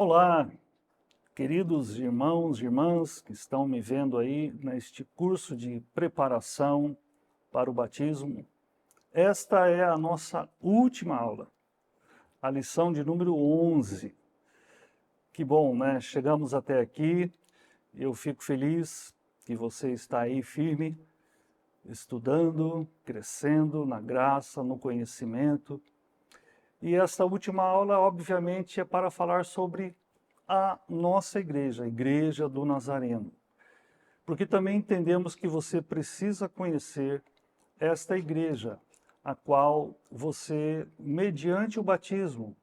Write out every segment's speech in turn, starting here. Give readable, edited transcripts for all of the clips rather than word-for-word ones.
Olá, queridos irmãos e irmãs que estão me vendo aí neste curso de preparação para o batismo. Esta é a nossa última aula, a lição de número 11. Que bom, né? Chegamos até aqui. Eu fico feliz que você está aí firme, estudando, crescendo na graça, no conhecimento. E esta última aula, obviamente, é para falar sobre a nossa igreja, a Igreja do Nazareno. Porque também entendemos que você precisa conhecer esta igreja, a qual você, mediante o batismo,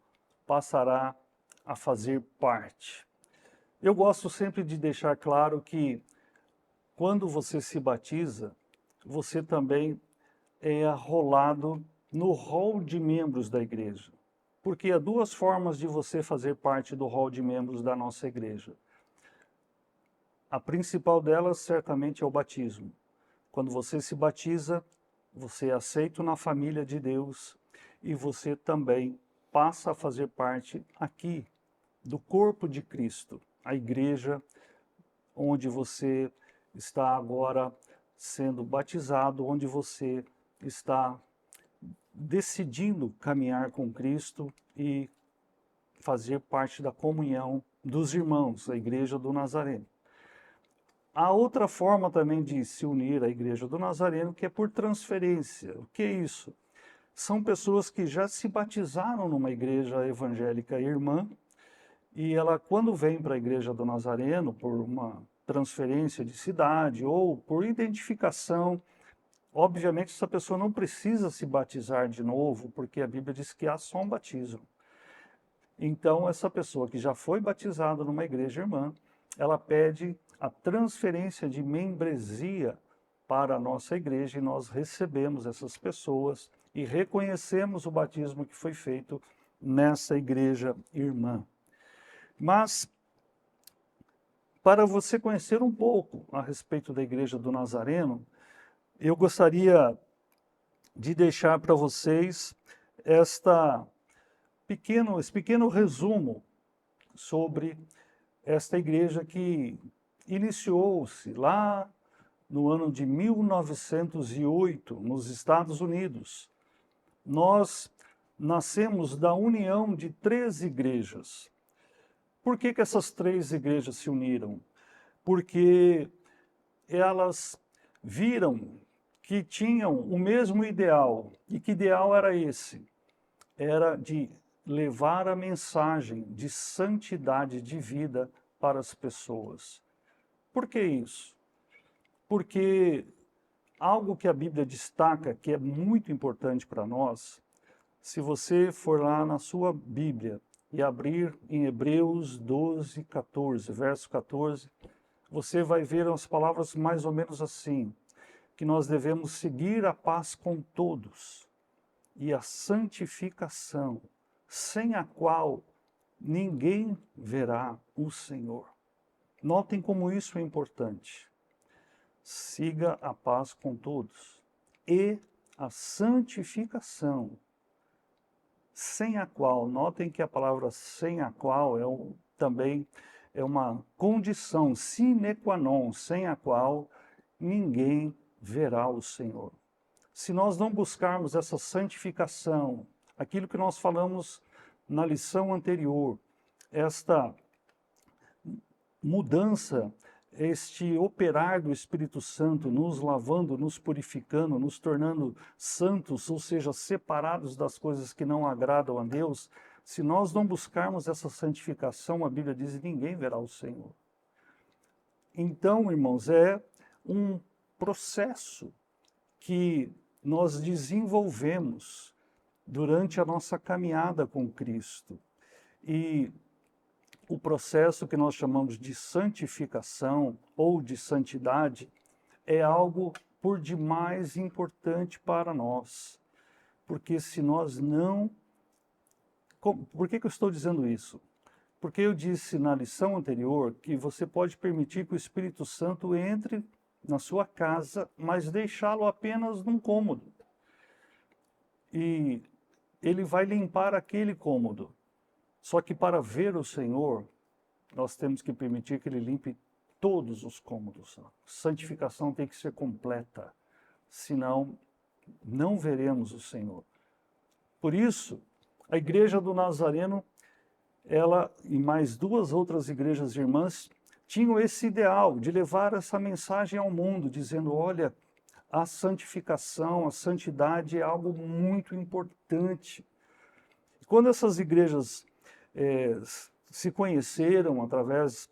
passará a fazer parte. Eu gosto sempre de deixar claro que, quando você se batiza, você também é arrolado no rol de membros da igreja. Porque há duas formas de você fazer parte do rol de membros da nossa igreja. A principal delas, certamente, é o batismo. Quando você se batiza, você é aceito na família de Deus e você também passa a fazer parte aqui do corpo de Cristo, a igreja onde você está agora sendo batizado, onde você está decidindo caminhar com Cristo e fazer parte da comunhão dos irmãos, a Igreja do Nazareno. Há outra forma também de se unir à Igreja do Nazareno, que é por transferência. O que é isso? São pessoas que já se batizaram numa igreja evangélica irmã, e ela, quando vem para a Igreja do Nazareno, por uma transferência de cidade ou por identificação, obviamente essa pessoa não precisa se batizar de novo, porque a Bíblia diz que há só um batismo. Então, essa pessoa que já foi batizada numa igreja irmã, ela pede a transferência de membresia para a nossa igreja e nós recebemos essas pessoas e reconhecemos o batismo que foi feito nessa igreja irmã. Mas, para você conhecer um pouco a respeito da Igreja do Nazareno, eu gostaria de deixar para vocês esse pequeno resumo sobre esta igreja que iniciou-se lá no ano de 1908, nos Estados Unidos. Nós nascemos da união de 3 igrejas. Por que essas 3 igrejas se uniram? Porque elas viram que tinham o mesmo ideal. E que ideal era esse? Era de levar a mensagem de santidade de vida para as pessoas. Por que isso? Porque algo que a Bíblia destaca, que é muito importante para nós, se você for lá na sua Bíblia e abrir em Hebreus 12, 14, verso 14, você vai ver as palavras mais ou menos assim, que nós devemos seguir a paz com todos e a santificação, sem a qual ninguém verá o Senhor. Notem como isso é importante. Siga a paz com todos e a santificação, sem a qual, notem que a palavra sem a qual também é uma condição sine qua non, sem a qual ninguém verá o Senhor. Se nós não buscarmos essa santificação, aquilo que nós falamos na lição anterior, esta mudança, este operar do Espírito Santo, nos lavando, nos purificando, nos tornando santos, ou seja, separados das coisas que não agradam a Deus, se nós não buscarmos essa santificação, a Bíblia diz, ninguém verá o Senhor. Então, irmãos, é um processo que nós desenvolvemos durante a nossa caminhada com Cristo. E o processo que nós chamamos de santificação ou de santidade é algo por demais importante para nós. Porque se nós não... Por que eu estou dizendo isso? Porque eu disse na lição anterior que você pode permitir que o Espírito Santo entre na sua casa, mas deixá-lo apenas num cômodo. E ele vai limpar aquele cômodo. Só que para ver o Senhor, nós temos que permitir que Ele limpe todos os cômodos. A santificação tem que ser completa, senão não veremos o Senhor. Por isso, a Igreja do Nazareno, ela e mais duas outras igrejas irmãs tinham esse ideal de levar essa mensagem ao mundo, dizendo, olha, a santificação, a santidade é algo muito importante. Quando essas igrejas se conheceram através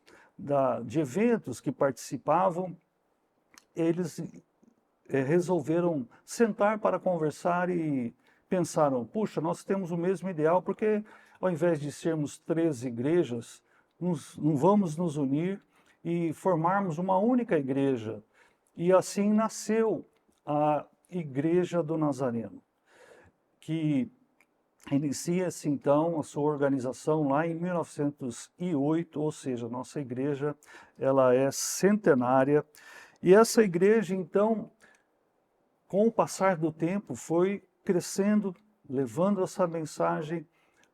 de eventos que participavam, eles resolveram sentar para conversar e pensaram, puxa, nós temos o mesmo ideal, porque ao invés de sermos 3 igrejas, não vamos nos unir e formarmos uma única igreja. E assim nasceu a Igreja do Nazareno, que inicia-se então a sua organização lá em 1908, ou seja, nossa igreja ela é centenária. E essa igreja então, com o passar do tempo, foi crescendo, levando essa mensagem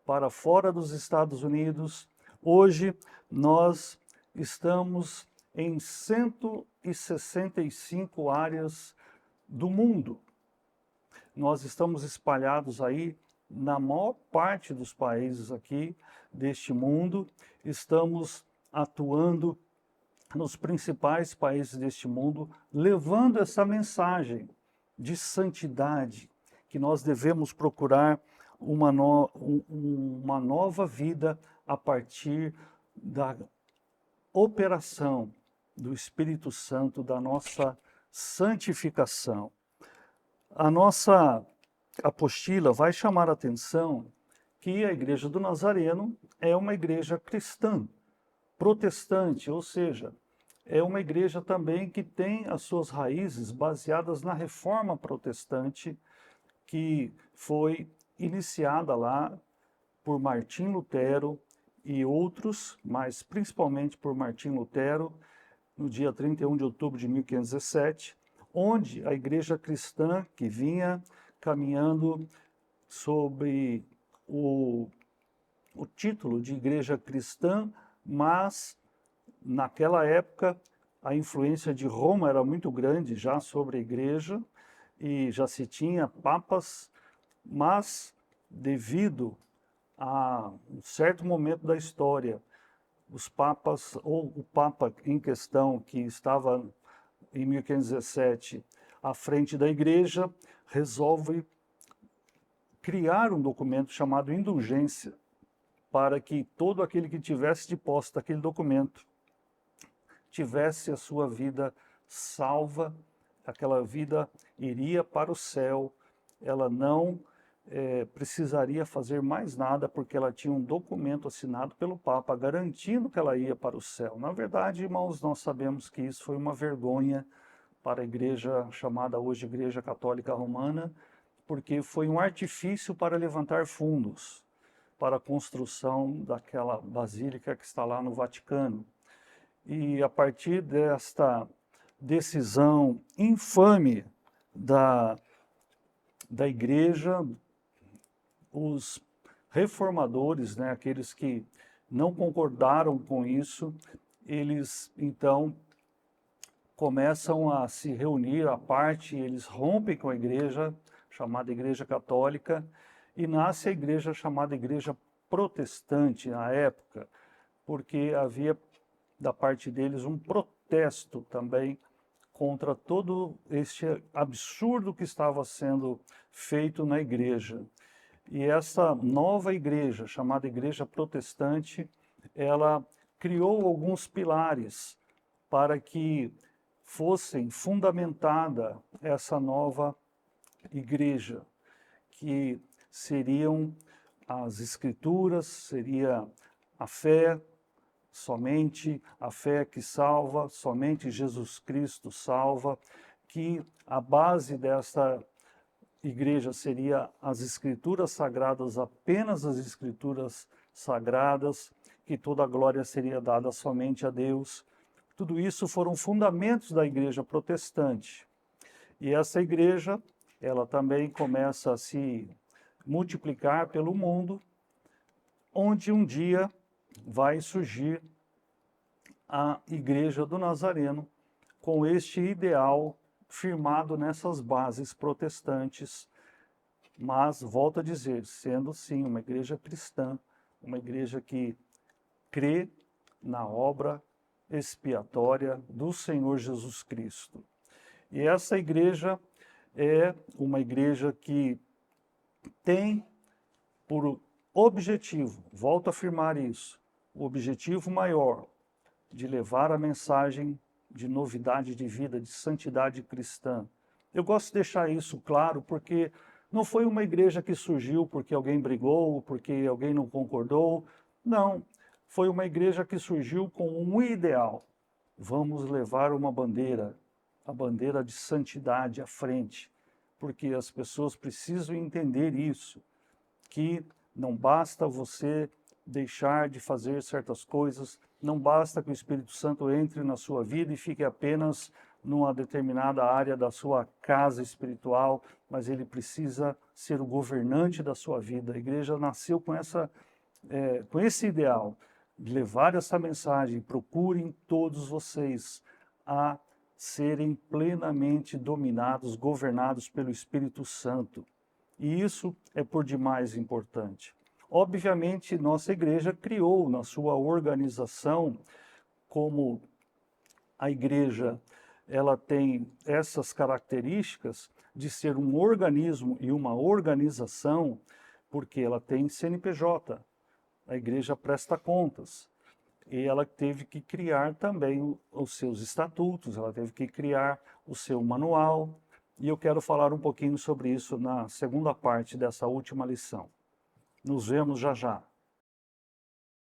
para fora dos Estados Unidos. Hoje nós estamos em 165 áreas do mundo. Nós estamos espalhados aí na maior parte dos países aqui deste mundo. Estamos atuando nos principais países deste mundo, levando essa mensagem de santidade, que nós devemos procurar uma nova vida a partir da operação do Espírito Santo, da nossa santificação. A nossa apostila vai chamar a atenção que a Igreja do Nazareno é uma igreja cristã, protestante, ou seja, é uma igreja também que tem as suas raízes baseadas na Reforma Protestante, que foi iniciada lá por Martim Lutero e outros, mas principalmente por Martim Lutero, no dia 31 de outubro de 1517, onde a igreja cristã que vinha caminhando sob o título de igreja cristã, mas naquela época a influência de Roma era muito grande já sobre a igreja e já se tinha papas, mas devido a um certo momento da história, os papas, ou o papa em questão que estava em 1517 à frente da igreja, resolve criar um documento chamado indulgência, para que todo aquele que tivesse de posse daquele documento tivesse a sua vida salva, aquela vida iria para o céu, ela não precisaria fazer mais nada, porque ela tinha um documento assinado pelo Papa, garantindo que ela ia para o céu. Na verdade, irmãos, nós sabemos que isso foi uma vergonha para a igreja chamada hoje Igreja Católica Romana, porque foi um artifício para levantar fundos para a construção daquela basílica que está lá no Vaticano. E a partir desta decisão infame da igreja, os reformadores, né, aqueles que não concordaram com isso, eles então começam a se reunir à parte, eles rompem com a igreja, chamada Igreja Católica, e nasce a igreja chamada Igreja Protestante na época, porque havia da parte deles um protesto também contra todo este absurdo que estava sendo feito na igreja. E essa nova igreja, chamada Igreja Protestante, ela criou alguns pilares para que fossem fundamentada essa nova igreja, que seriam as Escrituras, seria a fé, somente a fé que salva, somente Jesus Cristo salva, que a base desta igreja seria as Escrituras Sagradas, apenas as Escrituras Sagradas, que toda a glória seria dada somente a Deus. Tudo isso foram fundamentos da igreja protestante. E essa igreja, ela também começa a se multiplicar pelo mundo, onde um dia vai surgir a Igreja do Nazareno com este ideal firmado nessas bases protestantes, mas, volto a dizer, sendo sim uma igreja cristã, uma igreja que crê na obra expiatória do Senhor Jesus Cristo. E essa igreja é uma igreja que tem por objetivo, volto a afirmar isso, o objetivo maior de levar a mensagem de novidade de vida, de santidade cristã. Eu gosto de deixar isso claro porque não foi uma igreja que surgiu porque alguém brigou, porque alguém não concordou. Não, foi uma igreja que surgiu com um ideal. Vamos levar uma bandeira, a bandeira de santidade à frente, porque as pessoas precisam entender isso, que não basta você deixar de fazer certas coisas, não basta que o Espírito Santo entre na sua vida e fique apenas numa determinada área da sua casa espiritual, mas ele precisa ser o governante da sua vida. A igreja nasceu com esse ideal, de levar essa mensagem. Procurem todos vocês a serem plenamente dominados, governados pelo Espírito Santo. E isso é por demais importante. Obviamente, nossa igreja criou na sua organização, como a igreja ela tem essas características de ser um organismo e uma organização, porque ela tem CNPJ, a igreja presta contas, e ela teve que criar também os seus estatutos, ela teve que criar o seu manual, e eu quero falar um pouquinho sobre isso na segunda parte dessa última lição. Nos vemos já já.